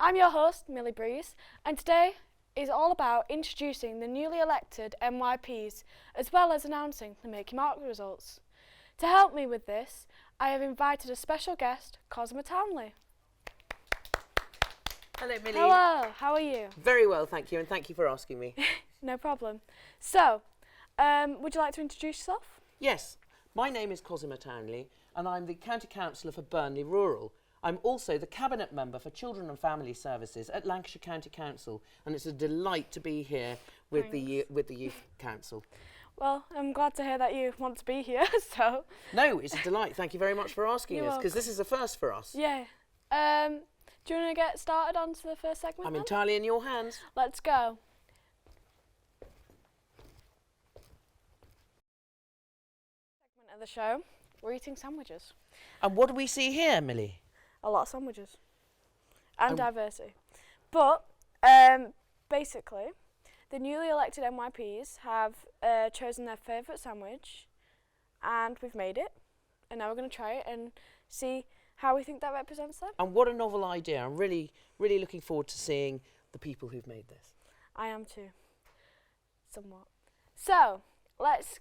I'm your host, Millie Breeze, and today is all about introducing the newly elected NYPs as well as announcing the Make Your Mark results. To help me with this, I have invited a special guest, Cosima Townley. Hello, Millie. Hello, how are you? Very well, thank you, and thank you for asking me. No problem. So, would you like to introduce yourself? Yes, my name is Cosima Townley, and I'm the County Councillor for Burnley Rural. I'm also the Cabinet Member for Children and Family Services at Lancashire County Council, and it's a delight to be here with the Youth Council. Well, I'm glad to hear that you want to be here, so... No, it's a delight. Thank you very much for asking You're us, because this is a first for us. Yeah. Do you want to get started on to the first segment I'm then? entirely in your hands. Let's go. Segment of the show, we're eating sandwiches. And what do we see here, Millie? A lot of sandwiches. And diversity. But, basically, the newly elected NYPs have chosen their favourite sandwich, and we've made it. And now we're going to try it and see how we think that represents them. And what a novel idea. I'm really, really looking forward to seeing the people who've made this. I am too. Somewhat. So, let's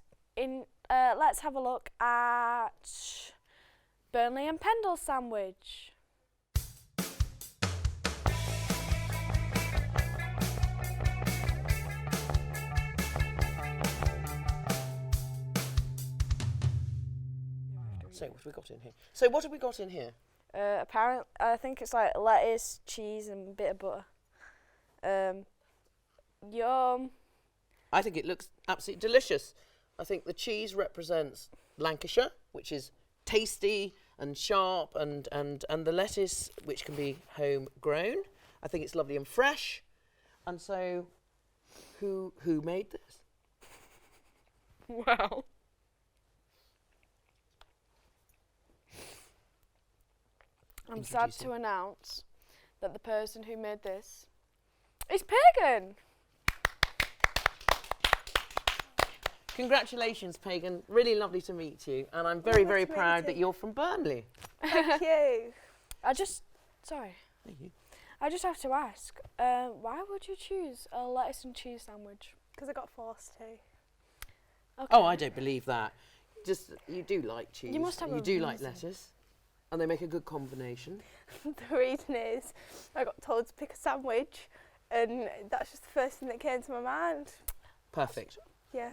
have a look at Burnley and Pendle's sandwich. So what have we got in here? So what have we got in here? Apparently, I think it's like lettuce, cheese, and a bit of butter. Yum. I think it looks absolutely delicious. I think the cheese represents Lancashire, which is tasty and sharp, and the lettuce, which can be homegrown. I think it's lovely and fresh. And so, who made this? Wow. I'm sad to announce that the person who made this is Pagan. Congratulations, Pagan. Really lovely to meet you. And I'm very, very proud that you're from Burnley. Thank you. I just have to ask, why would you choose a lettuce and cheese sandwich? Because I got forced to. Okay. Oh, I don't believe that. Just, you do like cheese. You must have you do like lettuce. And they make a good combination. The reason is I got told to pick a sandwich, and that's just the first thing that came to my mind. Perfect. Yeah.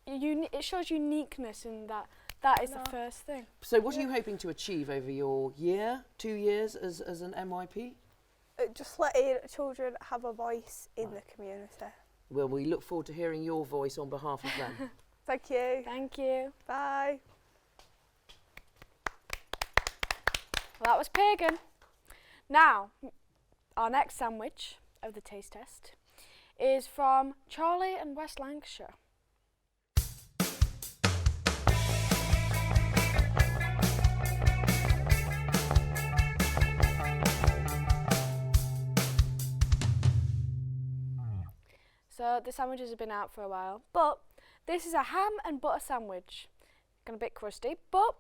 It shows uniqueness in that. That is the first thing. So what are you hoping to achieve over your 2 years as an NYP? Just letting children have a voice in the community. Well, we look forward to hearing your voice on behalf of them. Thank you. Thank you. Bye. Well, that was Pagan. Now, our next sandwich of the taste test is from Charlie and West Lancashire. So the sandwiches have been out for a while, but this is a ham and butter sandwich. Kind of a bit crusty, but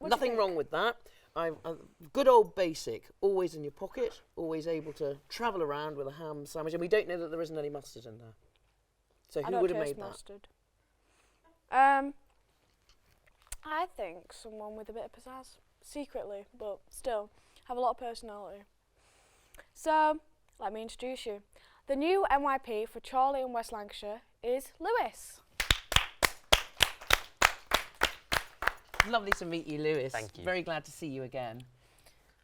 nothing wrong with that. I'm a good old basic, always in your pocket, always able to travel around with a ham sandwich, and we don't know that there isn't any mustard in there. So who would have made mustard. I think someone with a bit of pizzazz, secretly, but still, have a lot of personality. So, let me introduce you. The new NYP for Charlie and West Lancashire is Lewis. Lovely to meet you, Lewis. Thank you. Very glad to see you again.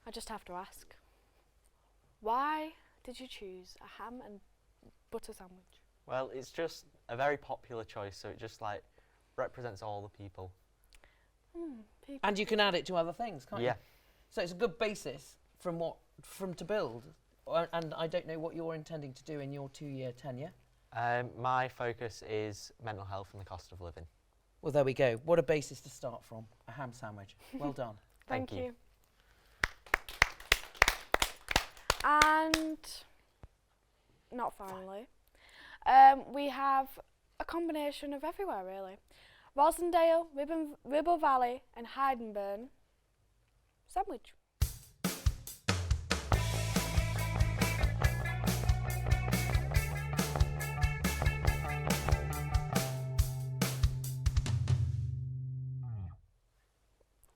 I just have to ask, why did you choose a ham and butter sandwich? Well, it's just a very popular choice, so it just like represents all the people. People. And you can add it to other things, can't you? Yeah. So it's a good basis from to build. And I don't know what you're intending to do in your 2-year tenure. My focus is mental health and the cost of living. Well, there we go. What a basis to start from. A ham sandwich. Well done. Thank you. And not finally, we have a combination of everywhere, really. Rosendale, Ribble Valley and Heidenburn sandwich.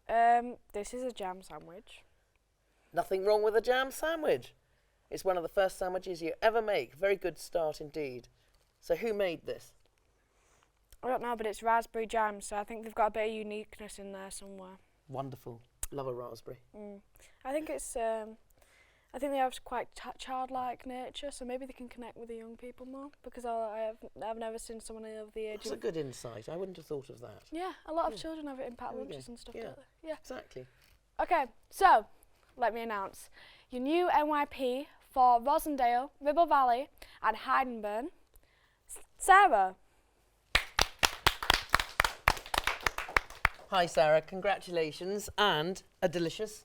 This is a jam sandwich. Nothing wrong with a jam sandwich. It's one of the first sandwiches you ever make. Very good start indeed. So who made this? I don't know, but it's raspberry jam, so I think they've got a bit of uniqueness in there somewhere. Wonderful. Love a raspberry. I think it's. I think they have quite childlike nature, so maybe they can connect with the young people more. Because I've never seen someone of the age. That's a good insight. I wouldn't have thought of that. Yeah, a lot of children have it in packed lunches and stuff. Yeah. Don't they? Yeah. Exactly. Okay, so let me announce your new NYP for Rosendale, Ribble Valley, and Heidenburn. Sarah. Hi, Sarah. Congratulations and a delicious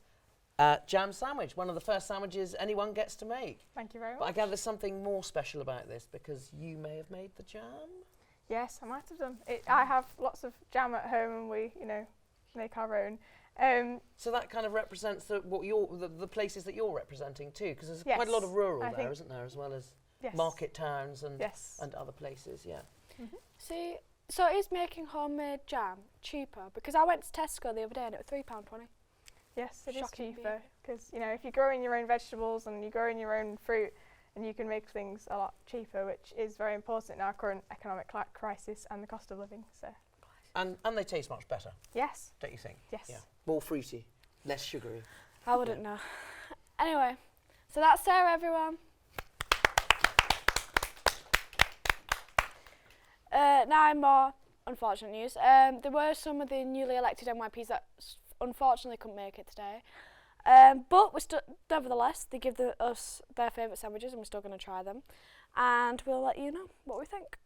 jam sandwich. One of the first sandwiches anyone gets to make. Thank you very much. But I gather there's something more special about this because you may have made the jam. Yes, I might have done. I have lots of jam at home, and we, make our own. So that kind of represents the places that you're representing too, because there's Yes, quite a lot of rural I there, think- isn't there, as well as Yes. market towns and Yes. and other places. Yeah. See, so is making homemade jam cheaper? Because I went to Tesco the other day and it was £3.20. Yes, it is Shocking cheaper because if you're growing your own vegetables and you're growing your own fruit, and you can make things a lot cheaper, which is very important in our current economic crisis and the cost of living. So. And they taste much better, Yes. don't you think? Yes. Yeah. More fruity, less sugary. I wouldn't know. Anyway, so that's Sarah, everyone. Now in more unfortunate news. There were some of the newly elected NYPs that unfortunately couldn't make it today. But nevertheless, they give us their favourite sandwiches and we're still going to try them. And we'll let you know what we think.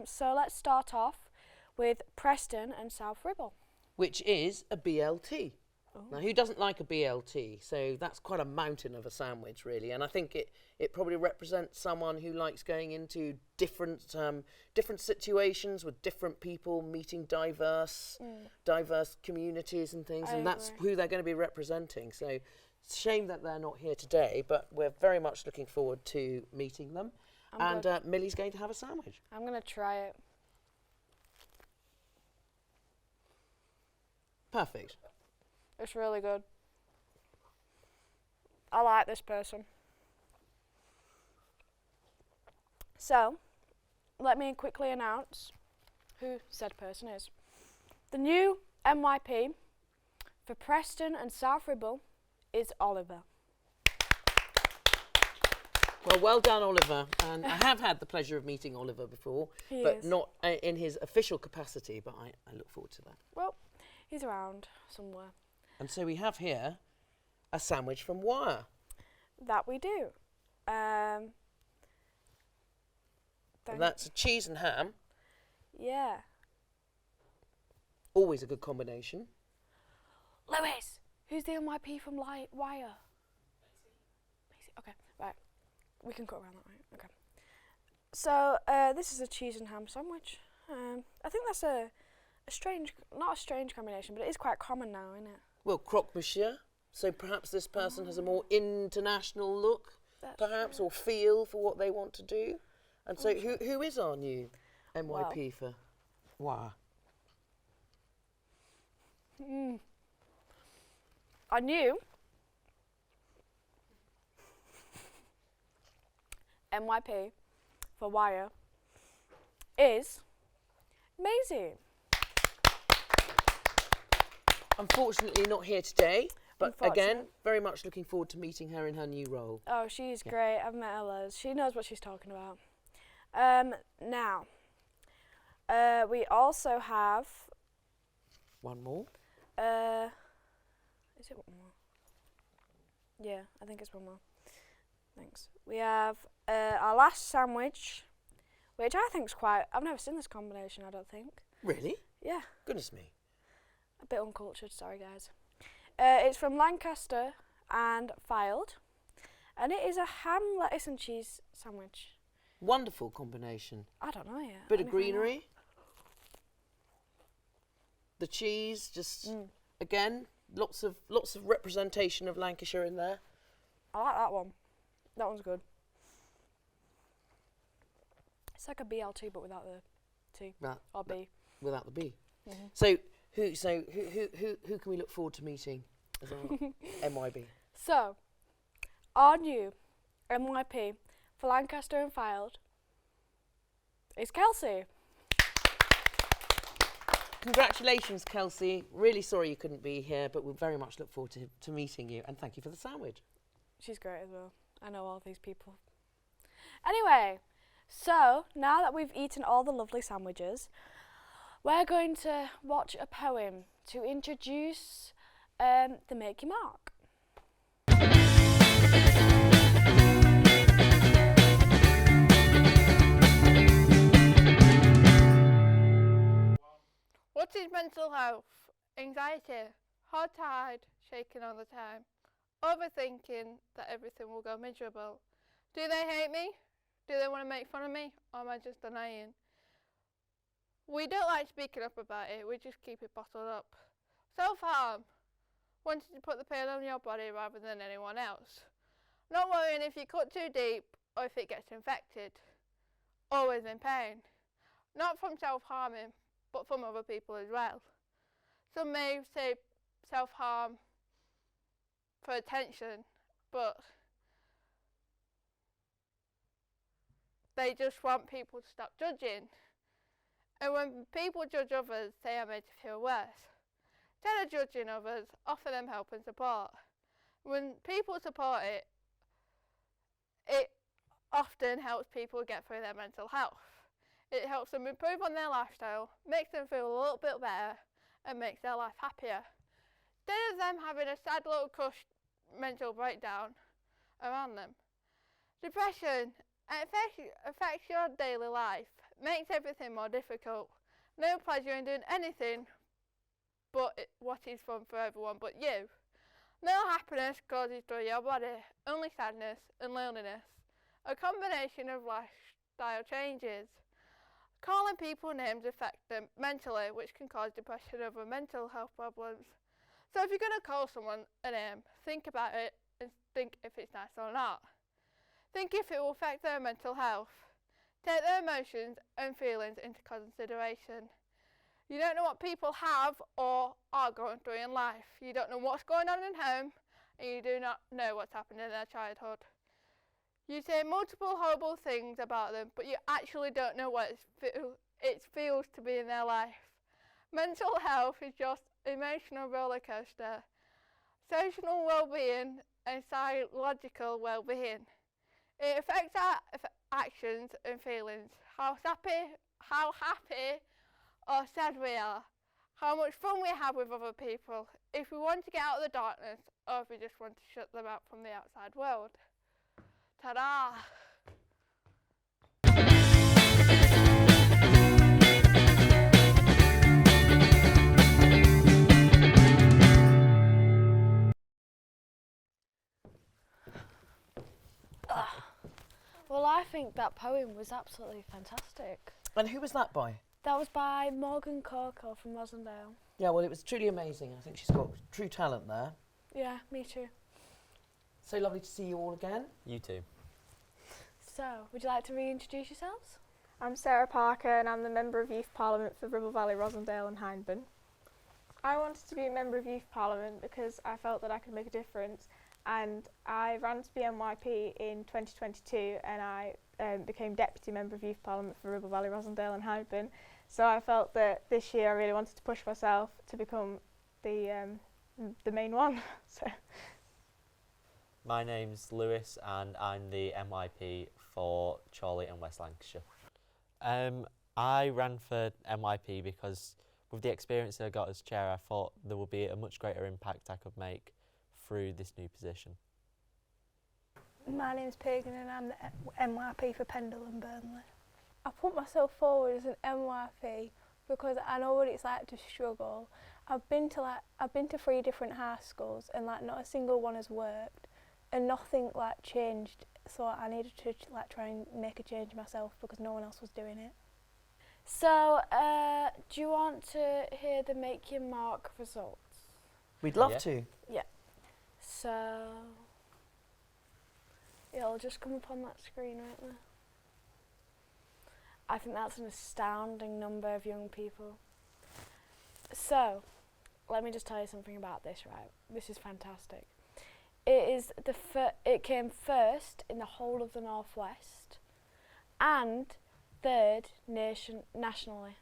So let's start off with Preston and South Ribble. Which is a BLT. Oh. Now, who doesn't like a BLT? So that's quite a mountain of a sandwich, really. And I think it probably represents someone who likes going into different situations with different people, meeting diverse communities and things. And that's who they're going to be representing. So it's a shame that they're not here today, but we're very much looking forward to meeting them. Millie's going to have a sandwich. I'm going to try it. Perfect. It's really good. I like this person. So, let me quickly announce who said person is. The new NYP for Preston and South Ribble is Oliver. Well done, Oliver. And I have had the pleasure of meeting Oliver before, but not in his official capacity, but I look forward to that. Well, he's around somewhere. And so we have here a sandwich from Wire. That we do. And that's a cheese and ham. Yeah. Always a good combination. Lewis, who's the NYP from Wire? Macy. Okay, right. We can cut around that, right? Okay. So this is a cheese and ham sandwich. I think that's not a strange combination, but it is quite common now, isn't it? Well, croque monsieur. So perhaps this person has a more international look, That's true. or feel for what they want to do. And so who is our new NYP for Wire? I knew NYP for Wire is Maisie. Unfortunately not here today, but again, very much looking forward to meeting her in her new role. Oh, she's great. I've met her loads. She knows what she's talking about. Now, we also have... One more. Is it one more? Yeah, I think it's one more. Thanks. We have our last sandwich, which I think is quite... I've never seen this combination, I don't think. Really? Yeah. Goodness me. A bit uncultured, sorry guys. It's from Lancaster and Fylde, and it is a ham, lettuce and cheese sandwich. Wonderful combination. I don't know yet. Bit of greenery. The cheese, just again, lots of representation of Lancashire in there. I like that one. That one's good. It's like a BLT but without the T or B. Without the B. Mm-hmm. So Who can we look forward to meeting as our MYB? So, our new MYP for Lancaster and Fylde is Kelsey. Congratulations, Kelsey. Really sorry you couldn't be here, but we'll very much look forward to meeting you, and thank you for the sandwich. She's great as well. I know all these people. Anyway, so now that we've eaten all the lovely sandwiches, we're going to watch a poem to introduce the Make Your Mark. What is mental health? Anxiety, hard-tired, shaking all the time, overthinking that everything will go miserable. Do they hate me? Do they want to make fun of me? Or am I just denying? We don't like speaking up about it, we just keep it bottled up. Self-harm. Wanting to put the pain on your body rather than anyone else. Not worrying if you cut too deep or if it gets infected. Always in pain. Not from self-harming, but from other people as well. Some may say self-harm for attention, but they just want people to stop judging. And when people judge others, they are made to feel worse. Instead of judging others, offer them help and support. When people support it, it often helps people get through their mental health. It helps them improve on their lifestyle, makes them feel a little bit better, and makes their life happier. Instead of them having a sad little crushed mental breakdown around them. Depression affects your daily life, makes everything more difficult. No pleasure in doing anything but what is fun for everyone but you. No happiness causes through your body, only sadness and loneliness. A combination of lifestyle changes. Calling people names affect them mentally, which can cause depression and other mental health problems. So if you're going to call someone a name, think about it and think if it's nice or not. Think if it will affect their mental health. Take their emotions and feelings into consideration. You don't know what people have or are going through in life. You don't know what's going on in home, and you do not know what's happened in their childhood. You say multiple horrible things about them, but you actually don't know what it feels to be in their life. Mental health is just emotional roller coaster, social well-being and psychological well-being. It affects our actions and feelings, how happy or sad we are, how much fun we have with other people, if we want to get out of the darkness or if we just want to shut them out from the outside world. Ta-da! Well, I think that poem was absolutely fantastic. And who was that by? That was by Morgan Corkle from Rosendale. Yeah, well, it was truly amazing. I think she's got true talent there. Yeah, me too. So lovely to see you all again. You too. So, would you like to reintroduce yourselves? I'm Sarah Parker and I'm the Member of Youth Parliament for Ribble Valley, Rosendale and Hindburn. I wanted to be a Member of Youth Parliament because I felt that I could make a difference, and I ran to be MYP in 2022 and I became Deputy Member of Youth Parliament for Ribble Valley, Rosendale and Hindburn. So I felt that this year I really wanted to push myself to become the main one. So. My name's Lewis and I'm the MYP for Chorley and West Lancashire. I ran for MYP because with the experience that I got as chair, I thought there would be a much greater impact I could make through this new position. My name's Pagan and I'm the MYP for Pendle and Burnley. I put myself forward as an MYP because I know what it's like to struggle. I've been to 3 different high schools and not a single one has worked and nothing changed, so I needed to try and make a change myself because no one else was doing it. So, do you want to hear the Make Your Mark results? We'd love Yeah. to. Yeah. So, it'll just come up on that screen right there. I think that's an astounding number of young people. So, let me just tell you something about this, right? This is fantastic. It came first in the whole of the Northwest and third nationally.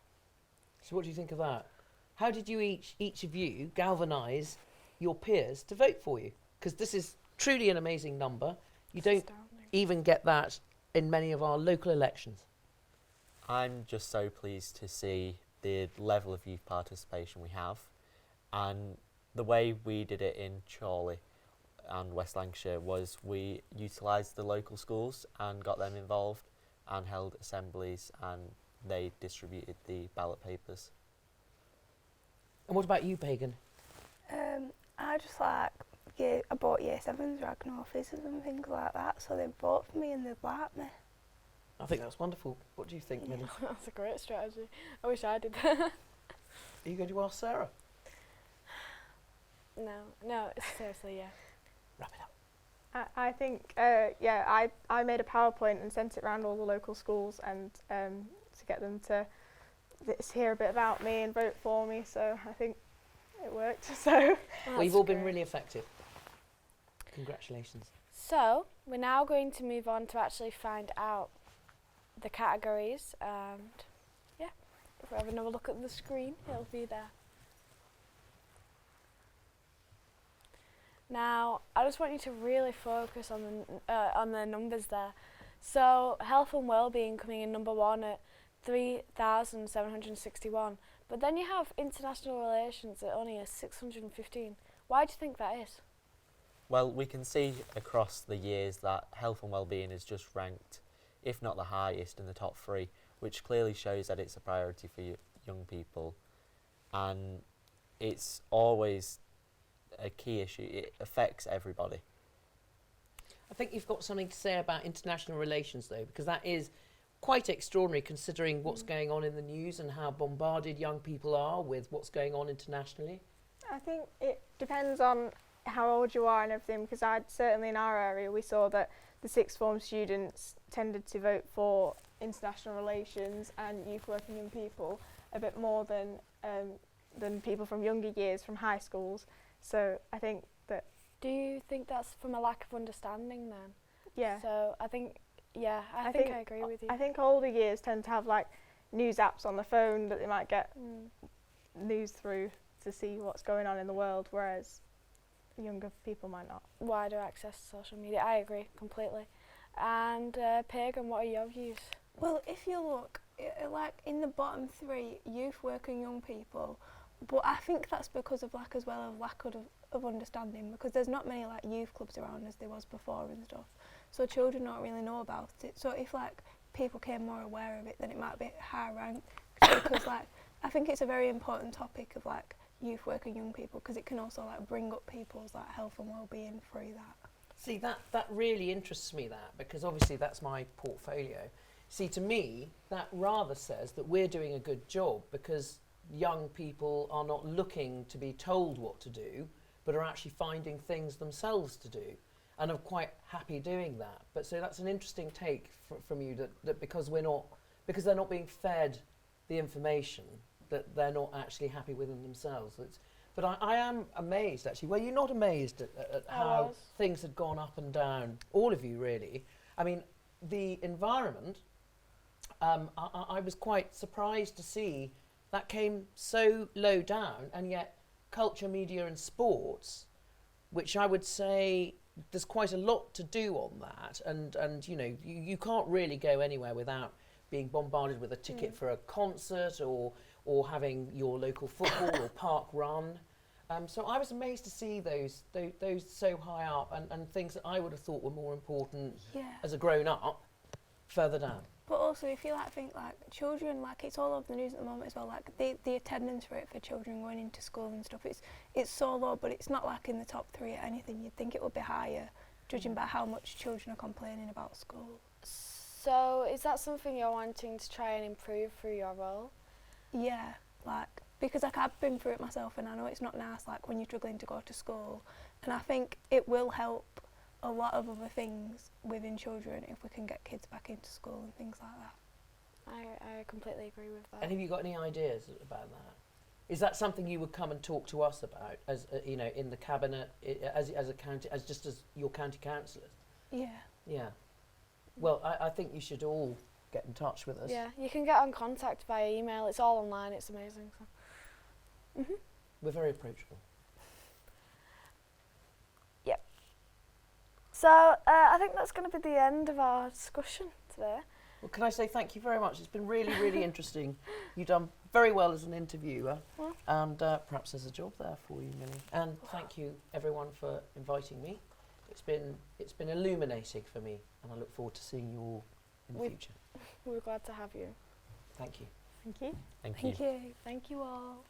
So what do you think of that? How did you each of you galvanise your peers to vote for you? Because this is truly an amazing number. You don't Astounding. even get that in many of our local elections. I'm just so pleased to see the level of youth participation we have, and the way we did it in Chorley and West Lancashire was we utilised the local schools and got them involved and held assemblies, and they distributed the ballot papers. And what about you, Pagan? I just like, I bought Year 7's Ragnar fizzes and things like that, so they'd vote for me and they'd like me. I think that's wonderful. What do you think, Millie? That's a great strategy. I wish I did that. Are you going to ask Sarah? No, seriously, yeah. Wrap it up. I think, I made a PowerPoint and sent it around all the local schools and to get them to hear a bit about me and vote for me. So I think it worked. So Well, you've all been really effective. Congratulations. So, we're now going to move on to actually find out the categories, and yeah, if we have another look at the screen, it'll be there. Now, I just want you to really focus on the numbers there. So, health and well-being coming in number 1 at 3,761, but then you have international relations at only a 615. Why do you think that is? Well, we can see across the years that health and well-being is just ranked, if not the highest, in the top 3, which clearly shows that it's a priority for young people, and it's always a key issue. It affects everybody. I think you've got something to say about international relations, though, because that is quite extraordinary considering what's going on in the news and how bombarded young people are with what's going on internationally. I think it depends on how old you are and everything, because certainly in our area we saw that the sixth form students tended to vote for international relations and youth working young people a bit more than people from younger years from high schools. So I think that. Do you think that's from a lack of understanding then? Yeah. So I think, yeah, I think I agree with you. I think older years tend to have like news apps on the phone that they might get news through to see what's going on in the world, whereas younger people might not. Wider access to social media. I agree completely. And Pagan, what are your views? Well, if you look, like in the bottom 3, youth, working young people, but I think that's because of lack of understanding, because there's not many like youth clubs around as there was before and stuff. So children don't really know about it. So if like people came more aware of it, then it might be high ranked. Because like I think it's a very important topic of like youth, working young people, because it can also like bring up people's like health and well-being through that. See, that really interests me, that, because obviously that's my portfolio. See, to me, that rather says that we're doing a good job, because young people are not looking to be told what to do, but are actually finding things themselves to do, and are quite happy doing that. But so that's an interesting take from you, that because they're not being fed the information, that they're not actually happy within themselves. But I am amazed, actually. Well, you're not amazed at how things had gone up and down, all of you, really. I mean, the environment, I was quite surprised to see that came so low down, and yet culture, media and sports, which I would say there's quite a lot to do on that, and you know, you can't really go anywhere without being bombarded with a ticket for a concert or having your local football or park run. So I was amazed to see those so high up, and things that I would have thought were more important as a grown up further down. But also, if you like think like children, like it's all over the news at the moment as well. Like the attendance rate for children going into school and stuff, it's so low, but it's not like in the top 3 at anything. You'd think it would be higher, judging by how much children are complaining about school. So is that something you're wanting to try and improve through your role? Yeah, like because like I've been through it myself, and I know it's not nice. Like when you're struggling to go to school, and I think it will help a lot of other things within children if we can get kids back into school and things like that. I completely agree with that. And have you got any ideas about that? Is that something you would come and talk to us about, as you know, in the cabinet, as a county, as your county councillors? Yeah. Yeah. Well, I think you should all get in touch with us. Yeah, you can get on contact via email. It's all online. It's amazing. So. We're very approachable. Yep. So I think that's going to be the end of our discussion today. Well, can I say thank you very much? It's been really, really interesting. You've done very well as an interviewer, and perhaps there's a job there for you, Millie. And thank you, everyone, for inviting me. It's been illuminating for me, and I look forward to seeing you all in the future. We're glad to have you. Thank you. Thank you. Thank you. Thank you. Thank you all.